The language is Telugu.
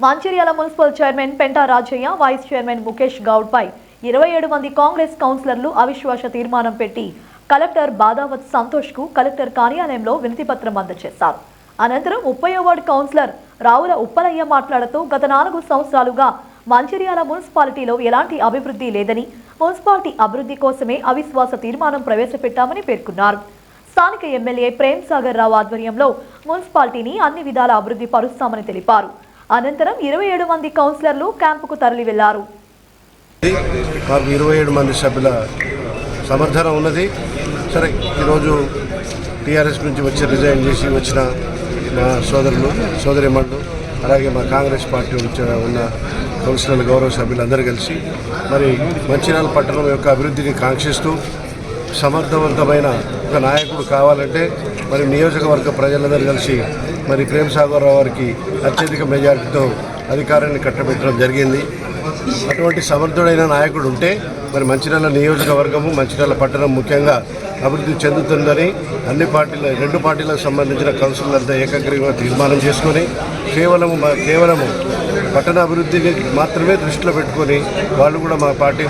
Mancherial municipal chairman Penta Rajaiah, vice chairman Mukesh Goud పై 27 మంది కాంగ్రెస్ కౌన్సిలర్లు అవిశ్వాస తీర్మానం పెట్టి కలెక్టర్ బాదావత్ సంతోష్ కు కలెక్టర్ కార్యాలయంలో వినతిపత్రం అందజేశారు. అనంతరం 30వ వార్డు కౌన్సిలర్ రావుల ఉప్పలయ్య మాట్లాడుతూ గత 4 సంవత్సరాలుగా మంచిర్యాల మున్సిపాలిటీలో ఎలాంటి అభివృద్ధి లేదని, మున్సిపాలిటీ అభివృద్ధి కోసమే అవిశ్వాస తీర్మానం ప్రవేశపెట్టామని పేర్కొన్నారు. స్థానిక ఎమ్మెల్యే ప్రేమ్ సాగర్ రావు ఆధ్వర్యంలో మున్సిపాలిటీని అన్ని విధాల అభివృద్ధి పరుస్తామని తెలిపారు. అనంతరం 27 మంది కౌన్సిలర్లు క్యాంపుకు తరలి వెళ్లారు. మాకు 27 మంది సభ్యుల సమర్థన ఉన్నది. సరే, ఈరోజు టీఆర్ఎస్ నుంచి వచ్చి రిజైన్ చేసి వచ్చిన మా సోదరులు సోదరిమణులు, అలాగే మా కాంగ్రెస్ పార్టీ ఉన్న కౌన్సిలర్ల గౌరవ సభ్యులందరూ కలిసి మరి మంచిర్యాల పట్టణం యొక్క అభివృద్ధిని కాంక్షిస్తూ సమర్థవంతమైన ఒక నాయకుడు కావాలంటే మరి నియోజకవర్గ ప్రజలందరూ కలిసి మరి ప్రేమ్ సాగర్ రావు గారికి అత్యధిక మెజార్టీతో అధికారాన్ని కట్టబెట్టడం జరిగింది. అటువంటి సమర్థుడైన నాయకుడు ఉంటే మరి మంచిర్యాల నియోజకవర్గము, మంచిర్యాల పట్టణం ముఖ్యంగా అభివృద్ధి చెందుతుందని అన్ని పార్టీల 2 పార్టీలకు సంబంధించిన కౌన్సిలర్లతో ఏకగ్రీవంగా తీర్మానం చేసుకొని కేవలము పట్టణ అభివృద్ధిని మాత్రమే దృష్టిలో పెట్టుకొని వాళ్ళు కూడా మా పార్టీ